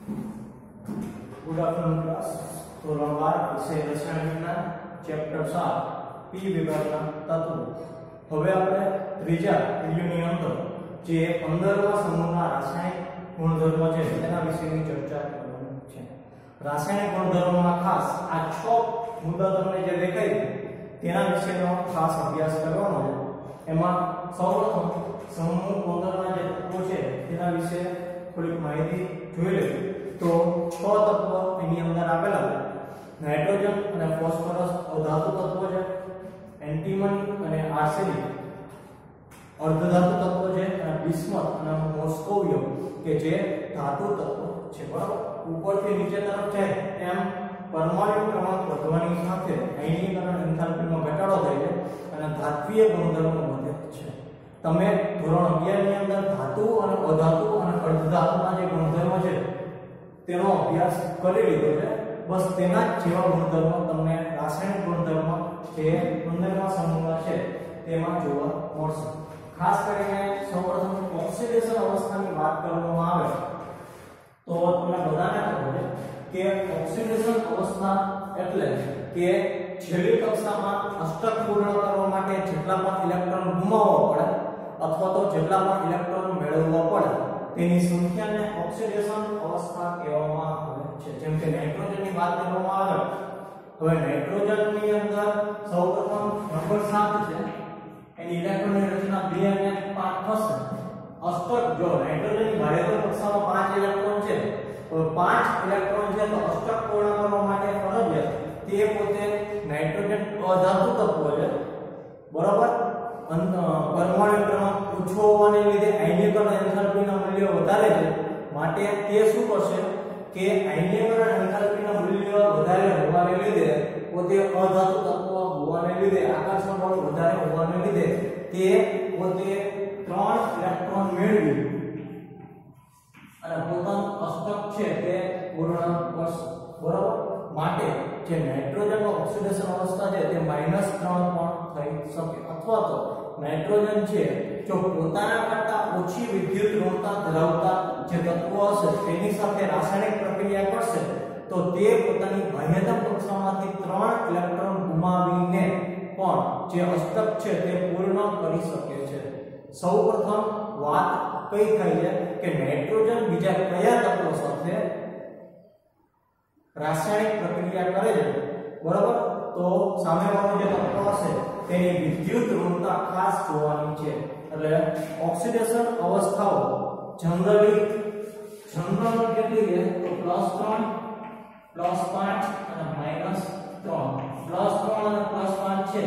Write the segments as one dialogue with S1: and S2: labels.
S1: Good afternoon class ધોરણ 12 વિષય રસાયણ વિજ્ઞાન ચેપ્ટર 7 પી વિભાગના તત્વો। હવે આપણે ત્રીજા વિડિયોની અંદર જે 15મા સમૂહના રાસાયણિક ગુણધર્મો છે તેના વિશેની ચર્ચા કરવાની છે। રાસાયણિક ગુણધર્મોમાં ખાસ આ 6 મુદ્દા તમને જે દેખાય તેના વિશેનો ખાસ અભ્યાસ કરવાનો છે। એમાં સૌપ્રથમ સમૂહ 15ના જે તત્વો છે તેના વિશે થોડીક માહિતી જોઈ લઈએ। तो 6 तत्व એની અંદર આપેલા છે। નાઇટ્રોજન અને ફોસ્ફરસ અધાતુ તત્વો છે, એન્ટીમની અને આર્સેનિક અર્ધધાતુ તત્વો છે, અને બિસ્મથ અને મોસ્કોવિયમ કે જે ધાતુ તત્વો છે। બરાબર, ઉપરથી નીચે તરફ જાય એમ પરમાણુ ક્રમાંક વધવાની સાથે આયનીકરણ એન્થાલ્પીમાં ઘટાડો થાય છે અને ધાત્વીય ગુણધર્મો વધે છે। તમે ધોરણ 11 ની અંદર ધાતુ અને અધાતુ અને અર્ધધાતુના જે ગુણધર્મો છે તેનો અભ્યાસ કરી લીધો છે। બસ તેના જ જેવા ગુણધર્મો તમને રાસાયણિક ગુણધર્મો જે 15મા સમૂહમાં છે તેમાં જોવા મળશે। ખાસ કરીને સૌપ્રથમ ઓક્સિડેશન અવસ્થાની વાત કરવામાં આવે તો તમને બધાને ખબર છે કે ઓક્સિડેશન અવસ્થા એટલે કે છેલ્લી કક્ષામાં અષ્ટક પૂર્ણ કરવા માટે જેટલા પણ ઇલેક્ટ્રોન ગુમાવવા પડે અથવા તો જેટલા પણ ઇલેક્ટ્રોન મેળવવા પડે તેની સંખ્યાને ઓક્સિડેશન અવસ્થા કહેવામાં આવે છે। જેમ કે નાઇટ્રોજનની વાત કરવામાં આવે, હવે નાઇટ્રોજનની અંદર સૌપ્રથમ નંબર 7 છે, એની ઇલેક્ટ્રોનની રચના 2 અને 5 થશે। અષ્ટક જો નાઇટ્રોજનની બાહ્યતમ કક્ષામાં 5 ઇલેક્ટ્રોન છે તો 5 ઇલેક્ટ્રોન છે તો અષ્ટક પૂર્ણ કરવા માટે ફરજિયાત તે પોતે નાઇટ્રોજન અધાતુ તત્વ છે। બરાબર, પરમાણુ ક્રમાંક ઓછો હોવાને લીધે આયનીકરણ એન્થાલ્પીના મૂલ્ય વધારે છે, માટે તે શું કરશે કે આયનીકરણ એન્થાલ્પીના મૂલ્ય વધારે હોવાને લીધે પોતે અધાતુ તત્વ હોવાને લીધે આકર્ષણ બળ વધારે હોવાને લીધે તે પોતે 3 ઇલેક્ટ્રોન મેળવી અને પોતાનું અષ્ટક છે તે પૂર્ણ કરશે। બરાબર, માટે જે નાઇટ્રોજનનો ઓક્સિડેશન અવસ્થા છે તે -3 પણ થઈ શકે, અથવા તો નાઇટ્રોજન છે જો પોતાના કરતા ઓછી વિદ્યુત ઋણતા ધરાવતા જે તત્વો હશે તેની સાથે રાસાયણિક પ્રક્રિયા કરશે તો તે પોતાની બાહ્યતમ કક્ષામાંથી 3 ઇલેક્ટ્રોન ગુમાવીને પણ જે અષ્ટક છે તે પૂર્ણ કરી શકે છે। સૌપ્રથમ વાત કઈ થાય છે કે નાઇટ્રોજન બીજા કયા તત્વો સાથે રાસાયણિક પ્રક્રિયા કરે છે। બરાબર, તો સામેવાળો જે તત્વ હશે તેની વિદ્યુત ઋણતા ખાસ જોવાની છે। એટલે ઓક્સિડેશન અવસ્થાઓ જનરલી કેટલી છે તો +3 +5 અને -3 +3 અને +5 છે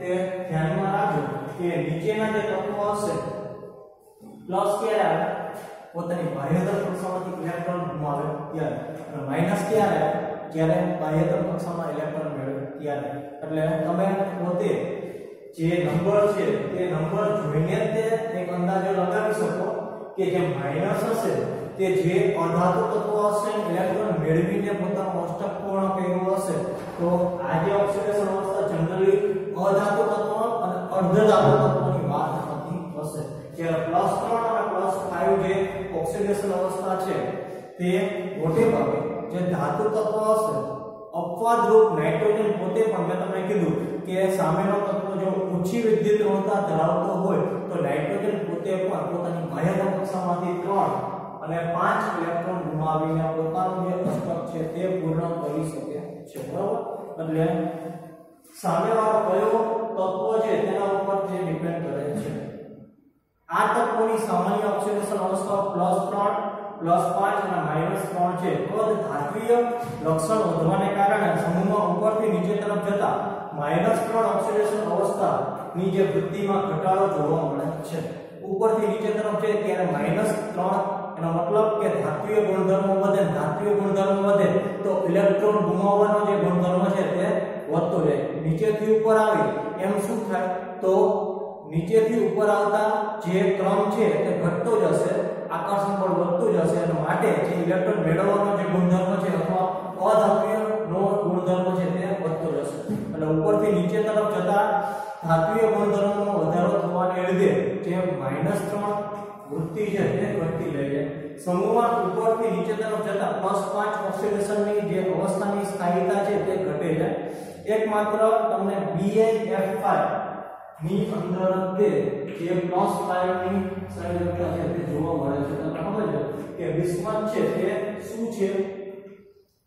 S1: તે ધ્યાનમાં રાખજો કે નીચેના જે તત્વો હશે પ્લસ ક્યારે આવે પોતાની બાહ્યતમ કક્ષામાંથી ઇલેક્ટ્રોન ગુમાવે ત્યારે, અને માઈનસ ક્યારે આવે જ્યારે બાહ્યતમ કક્ષામાં ઇલેક્ટ્રોન મેળવે ત્યારે। એટલે તમે પોતે જે નંબર છે તે નંબર જોઈને તે એક અંદાજો લગાવી શકો કે જે માઈનસ હશે તે જે અધાતુ તત્વ હશે ઇલેક્ટ્રોન મેળવીને પોતાનું અષ્ટક પૂર્ણ કર્યું હશે તો આ જે ઓક્સિડેશન અવસ્થા જનરલી અધાતુ તત્વ અને અર્ધધાતુ તત્વની વાત થતી હશે। જ્યારે +3 અને +5 જે ઓક્સિડેશન અવસ્થા છે તે મોટે ભાગે જે ધાતુ તત્વ હશે અપવાદરૂપ નાઇટ્રોજન પોતે પણ મેં તમને કીધું કે સામેનો તત્વ જો ઓછી વિદ્યુત ઋણતા ધરાવતો હોય તો નાઇટ્રોજન પોતે પણ પોતાની બાહ્યતમ કક્ષામાંથી 3 અને 5 ઇલેક્ટ્રોન ગુમાવીને પોતાનું જે અષ્ટક છે તે પૂર્ણ કરી શકે છે। બરાબર, એટલે સામેવાળો કયો તત્વ છે તેના ઉપર તે ડિપેન્ડ કરે છે। આ તત્વોની સામાન્ય ઓક્સિડેશન અવસ્થાઓ +3 +5 અને -3 છે। કદ ધાત્વીય લક્ષણ વધવાને કારણે સમૂહમાં ઉપરથી નીચે તરફ જતા -3 ઓક્સિડેશન અવસ્થાની જે વૃદ્ધિમાં ઘટાડો જોવા મળે છે। ઉપરથી નીચે તરફ જાય ત્યારે -3 એનો મતલબ કે ધાત્વીય ગુણધર્મો વધે, ધાત્વીય ગુણધર્મો વધે તો ઇલેક્ટ્રોન ગુમાવવાનો જે ગુણધર્મ છે તે વધતો જાય। નીચેથી ઉપર આવે એમ શું થાય તો નીચેથી ઉપર આવતા જે ક્રમ છે તે ઘટતો જશે, આકર્ષણ બળ વધતું જશે અને માટે જે ઇલેક્ટ્રોન મેળવવાનો જે ગુણધર્મ છે અથવા અધાત્વીય નો ગુણધર્મ છે તે વધતો જશે। એટલે ઉપરથી નીચે તરફ જતા ધાત્વીય ગુણધર્મોમાં વધારો થવાને લીધે જે -3 વૃત્તિ છે તે ઘટતી જાય છે. સમૂહમાં ઉપરથી નીચે તરફ જતા +5 ઓક્સિડેશનની જે અવસ્થાની સ્થાયીતા છે તે ઘટે છે. એકમાત્ર તમને BnF5 ની અંદર તે જે +5 ની સંયોજકતા છે તે જોવા મળે છે. તમને ખબર છે કે બિસ્મથ છે તે શું છે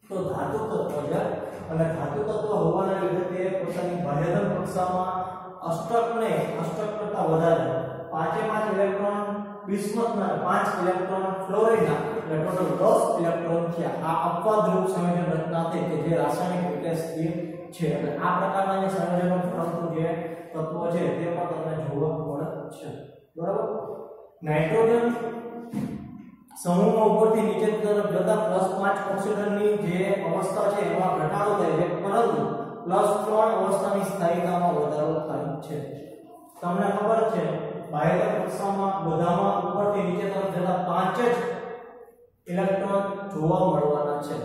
S1: તો ધાતુ તત્વ છે અને ધાતુ તત્વ હોવાના લીધે તે પોતાની બાહ્યધન કક્ષામાં અષ્ટક કરતા વધારે 5 ઇલેક્ટ્રોન બિસ્મથના 5 ઇલેક્ટ્રોન ફ્લોરિનના એટલે ટોટલ 10 ઇલેક્ટ્રોન થયા. આ અપવાદરૂપ સંયોજન રચના છે કે જે રાસાયણિક રીતે સ્થિર છે અને આ પ્રકારના જે સંયોજનો પરંતુ જે તત્વો છે તે પણ તમને જોવા મળે છે. બરાબર. નાઇટ્રોજન સમૂહમાં ઉપરથી નીચે તરફ જતા +5 ઓક્સિજનની જે અવસ્થા છે એમાં ઘટાડો થાય છે પરંતુ +3 અવસ્થાની સ્થાયીતામાં વધારો થાય છે. તમને ખબર છે બાહ્ય કક્ષામાં બધામાં ઉપરથી નીચે તરફ જતા 5 જ ઇલેક્ટ્રોન જોવા મળવાના છે.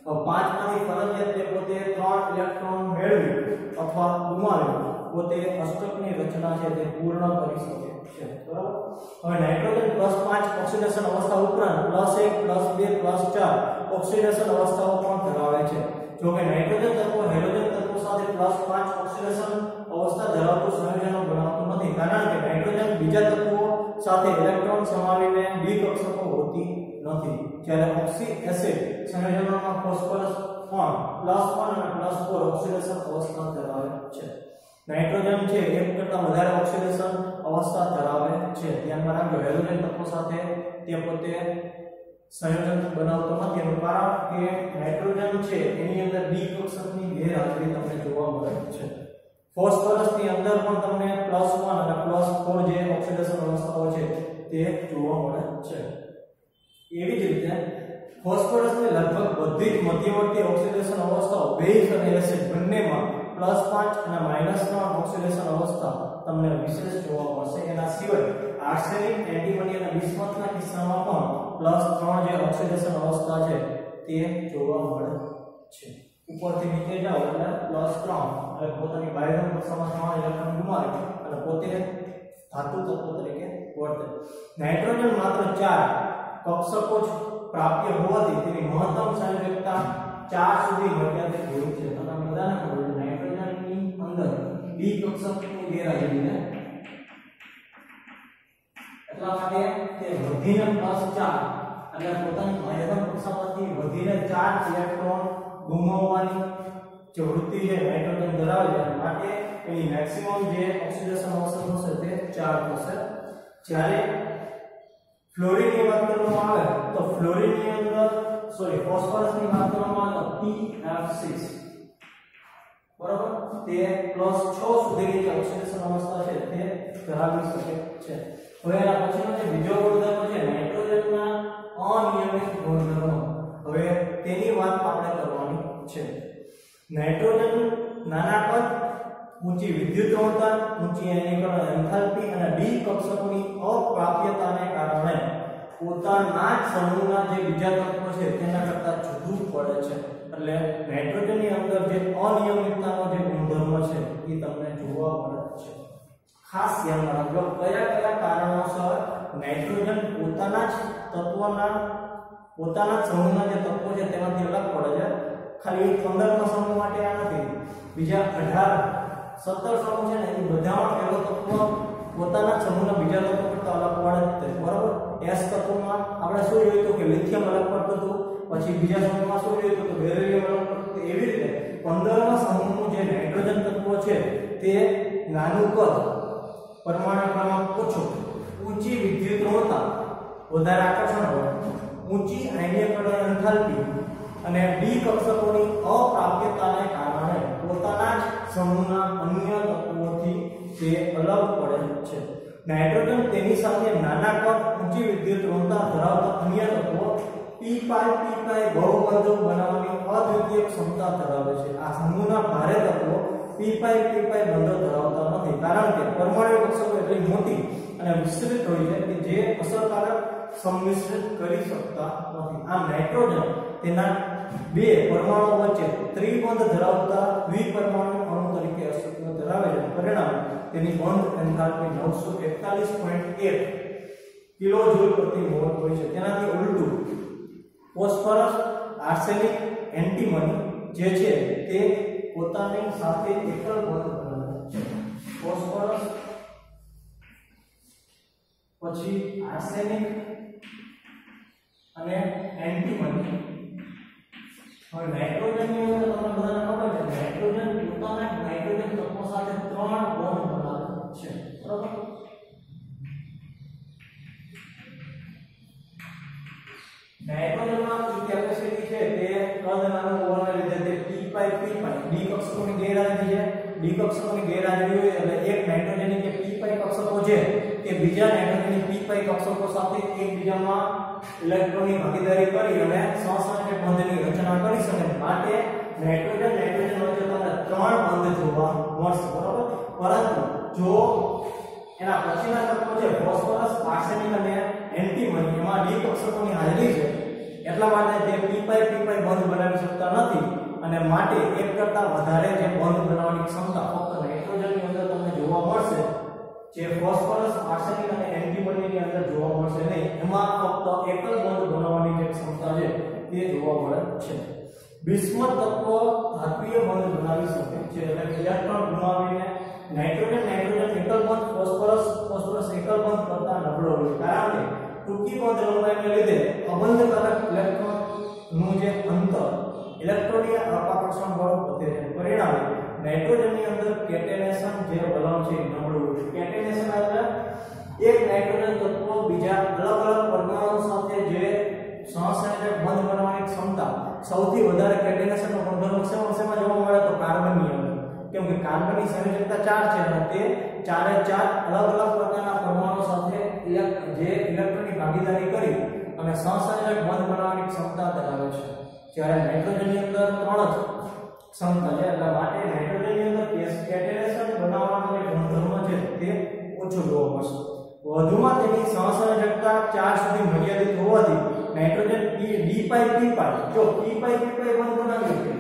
S1: તો 5 માંથી ફરજિયાત તે પોતે 3 ઇલેક્ટ્રોન મેળવી અથવા ગુમાવી પોતે અષ્ટકની રચના છે તે પૂર્ણ કરી શકે છે. બરાબર. હવે નાઇટ્રોજન +5 ઓક્સિડેશન અવસ્થા ઉપરાંત +1 +2 +4 ઓક્સિડેશન અવસ્થાઓ પણ ધરાવે છે. જો કે નાઇટ્રોજન તત્વ હેલોજન તત્વ સાથે +5 ઓક્સિડેશન અવસ્થા ધરાવતું સંયોજન બનાવતું નથી કારણ કે નાઇટ્રોજન બીજા તત્વો સાથે ઇલેક્ટ્રોન સમાવીને દ્વિકક્ષકો હોતી નથી. જ્યારે ઓક્સી એસિડ સંયોજનોમાં ફોસ્ફરસ પણ +1 અને +4 ઓક્સિડેશન અવસ્થા ધરાવે છે. નાઇટ્રોજન છે એક કરતા વધારે ઓક્સિડેશન અવસ્થા ધરાવે છે. ધ્યાનમાં રાખજો હેલોજન તત્વો સાથે તે પોતે સંયોજન બનાવતો નથી એનું કારણ કે નાઇટ્રોજન છે એની અંદર દ્વિકક્ષકની ગેરહાજરી તમને જોવા મળે છે. ફોસ્ફરસની અંદર પણ તમને +1 અને +4 જે ઓક્સિડેશન અવસ્થાઓ છે તે જોવા મળે છે. એવી જ રીતે ફોસ્ફરસની લગભગ બધી જ મધ્યવર્તી ઓક્સિડેશન અવસ્થાઓ બેઝ અને એસિડ બંનેમાં +5 અને -3 ઓક્સિડેશન અવસ્થા તમને વિશેષ જોવા મળશે. એના સિવાય આર્સેનિક, એન્ટીમની અને બિસ્મથના કિસ્સામાં પણ +3 જે ઓક્સિડેશન અવસ્થા છે તે જોવા મળે છે. ઉપરથી નીચે જાઓ એટલે +3 એટલે પોતાની બાહ્યધન કક્ષામાં 3 ઇલેક્ટ્રોન ગુમાવે અને પોતે ધાતુ તત્વ તરીકે વર્તે. નાઇટ્રોજન માત્ર 4 કક્ષકો જ પ્રાપ્ય હોવાથી તેની મહત્તમ સંયોજકતા 4 સુધી મર્યાદિત હોય છે. તમે બધાને ખબર છે નાઇટ્રોજનની અંદર દ્વિકક્ષકની ગેરહાજરી છે એટલા માટે તે વધીને +4 એટલે પોતાની બાહ્યધન કક્ષામાંથી વધીને 4 ઇલેક્ટ્રોન ગુમાવવાની જે વૃત્તિ છે નાઇટ્રોજન ધરાવે છે માટે એની મેક્સિમમ જે ઓક્સિડેશન અવસ્થા હશે તે 4 થશે. જ્યારે ફ્લોરિનની વાત કરવામાં આવે તો ફ્લોરિનની અંદર ફોસ્ફરસની વાત કરવામાં આવે તો PF6 બરાબર તે +6 સુધીની જે ઓક્સિડેશન અવસ્થા છે તે ધરાવી શકે છે. હવે એના પછીનો જે બીજો ગુણધર્મ છે નાઇટ્રોજનના અનિયમિત ગુણધર્મો. હવે તેની વાત આપણે કરવાની છે. નાઇટ્રોજન નાના કદ, ઊંચી વિદ્યુતઋણતા, ઊંચી આયનીકરણ એન્થાલ્પી અને ડી કક્ષકોની અપ્રાપ્યતાને કારણે પોતાના જ સમૂહના જે બીજા તત્વો છે તેના કરતા જુદું પડે છે. એટલે નાઇટ્રોજનની અંદર જે અનિયમિતતાનો જે ગુણધર્મ છે એ તમને જોવા મળે છે. ખાસ ધ્યાન રાખજો કયા કારણોસર નાઇટ્રોજન પોતાના જ સમૂહના જે તત્વો છે તેમાંથી અલગ પડે છે. ખાલી 15મા સમૂહ માટે આ નથી, બીજા 18 17 સમૂહ છે ને એ બધામાં પહેલો તત્વ પોતાના સમૂહના બીજા તત્વો કરતા અલગ પડે છે. બરાબર. S તત્વમાં આપણે શું જોયું હતું કે લિથિયમ અલગ પડતું હતું, પછી બીજા સમૂહમાં શું જોયું હતું કે બેરિલિયમ અલગ પડતું હતું. એવી રીતે 15મા સમૂહનું જે નાઇટ્રોજન તત્વ છે તે નાનું કદ, પરમાણુ ક્રમાંક ઓછો, ઊંચી વિદ્યુતઋણતા, વધારે આકર્ષણ બળ, ઊંચી આયનીકરણ એન્થાલ્પી અને ડી કક્ષકોની અપ્રાપ્યતાને કારણે પોતાના જ સમૂહના અન્ય તત્વોથી તે અલગ પડે છે. નાઇટ્રોજન તેની સાથે નાના કદ, ઊંચી વિદ્યુતઋણતા ધરાવતા અન્ય તત્વો p5 બહુબંધો બનાવવાની અદ્વિતીય ક્ષમતા ધરાવે છે. આ સમૂહના ભારે તત્વો p5 બંધો ધરાવતા નથી કારણ કે પરમાણુ કક્ષકો એટલી મોટી અને વિસ્તૃત હોય છે કે જે અસરકારક સંમિશ્રિત કરી શકતા નથી. આ નાઇટ્રોજન તેના બે પરમાણુઓ વચ્ચે ત્રિબંધ ધરાવતા દ્વિપરમાણુ અણુ તરીકે અસ્તિત્વ ધરાવે છે. પરિણામે તેની બંધ એન્થાલ્પી 941.1 કિલોજૂલ પ્રતિ મોલ હોય છે. તેનાથી ઉલટું ફોસ્ફરસ, આર્સેનિક, એન્ટીમની જે છે તે પોતાની સાથે એકલ બંધ બનાવે છે. ફોસ્ફરસ પછી આર્સેનિક અને એન્ટીમની. હવે નાઇટ્રોજન ની અંદર તમને બધાને ખબર છે નાઇટ્રોજન પોતાના નાઇટ્રોજન તત્વો સાથે 3 બોન્ડ બનાવે છે. બરાબર. નાઇટ્રોજનમાં જે કેપેસિટી છે તે કદ નાનું હોવાને લીધે તે p ડી કક્ષકોની ગેરહાજરી છે. ડી કક્ષકોની ગેરહાજરી હોય એટલે એક નાઇટ્રોજનની જે p કક્ષકો છે તે બીજા નાઇટ્રોજનની p કક્ષકો સાથે એકબીજામાં ઇલેક્ટ્રોનની ભાગીદારી કરી અને સહસંયોજક બંધની રચના કરી શકે. માટે નાઇટ્રોજન વચ્ચે તમને 3 બંધ જોવા મળશે. બરાબર. પરંતુ જો એના પછીના તત્વો છે ફોસ્ફરસ, આર્સેનિક અને એન્ટીમની એમાં ડી કક્ષકોની હાજરી છે એટલા માટે તે p બંધ બનાવી શકતા નથી અને માટે એક કરતા વધારે જે બંધ બનાવવાની ક્ષમતા ફક્ત નાઇટ્રોજનની અંદર તમને જોવા મળશે. જે ફોસ્ફરસ, આર્સેનિક અને એન્ટીમની ની અંદર જોવા મળશે નહીં. એમાં ફક્ત એકલ બંધ બનાવવાની જે ક્ષમતા છે તે જોવા મળે છે. બિસ્મથ તત્વ ધાત્વિય બંધ બનાવી શકે છે એટલે કે ઇલેક્ટ્રોન ગુમાવીને નાઇટ્રોજન એકલ બંધ, ફોસ્ફરસ એકલ બંધ કરતા નબળો હોય. કારણ કે ટૂંકી બંધ લંબાઈને લીધે અબંધકારક ઇલેક્ટ્રોન નું જે અંતર ઇલેક્ટ્રોનીય અપાકર્ષણ બળ વધે છે. પરિણામે નાઇટ્રોજનની અંદર કેટેનેશન જે વલણ છે નબળું હોય. કેટેનેશન એટલે એક નાઇટ્રોજન તત્વ બીજા અલગ પરમાણુ સાથે જે સહસંયોજક બંધ બનાવવાની ક્ષમતા સૌથી વધારે કેટેનેશનનો ગુણધર્મ શેમાં જોવા મળે તો કાર્બનની અંદર. કેમ કે કાર્બનની સંયોજકતા 4 છે અને તે ચારે ચાર અલગ પ્રકારના પરમાણુ સાથે જે ઇલેક્ટ્રોનની ભાગીદારી કરી અને સહસંયોજક બંધ બનાવવાની ક્ષમતા ધરાવે છે. જ્યારે નાઇટ્રોજનની અંદર 3 જ ક્ષમતા છે એટલે માટે નાઇટ્રોજનની અંદર કેટેનેશન બનાવવાનો જે ગુણધર્મ છે તે ઓછો જોવા મળશે. વધુમાં તેની સહસંયોજકતા 4 સુધી મર્યાદિત હોવાથી નાઇટ્રોજન ડી જો p બંધ બનાવી શકે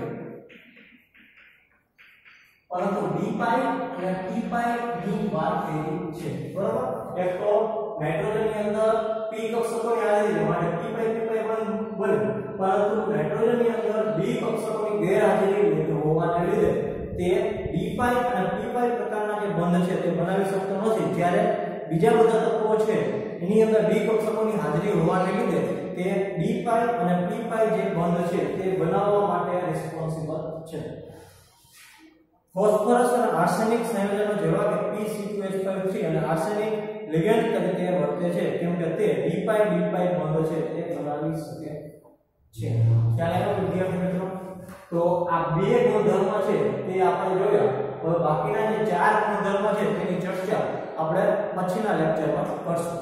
S1: પરંતુ ડી અને p ની વાત થઈ છે. બરાબર. એક તો નાઇટ્રોજનની અંદર p કક્ષકોની હાજરી છે માટે p બંધ બને પરંતુ નાઇટ્રોજનની અંદર ડી કક્ષકોની ગેરહાજરી હોવાને લીધે તે ડી અને p પ્રકારના જે બંધ છે તે બનાવી શકતો નથી. જ્યારે બીજા બધા તત્વો છે એની અંદર ડી કક્ષકોની હાજરી હોવાને લીધે તે ડી અને p જે બંધ છે તે બનાવવા માટે રિસ્પોન્સિબલ છે. ફોસ્ફરસ અને આર્સેનિક સંયોજનો જેવા કે Pc2H5 અને આર્સેનિક લિગેન્ડ તરીકે વર્તે છે કેમ કે તે ડી બંધ છે તે બનાવી શકે છે. ખ્યાલ આવ્યો વિદ્યાર્થી મિત્રો? તો આ બે ગુણધર્મ છે તે આપણે જોયા. હવે બાકીના જે 4 ગુણધર્મ છે તેની ચર્ચા આપણે પછીના લેક્ચરમાં કરશું.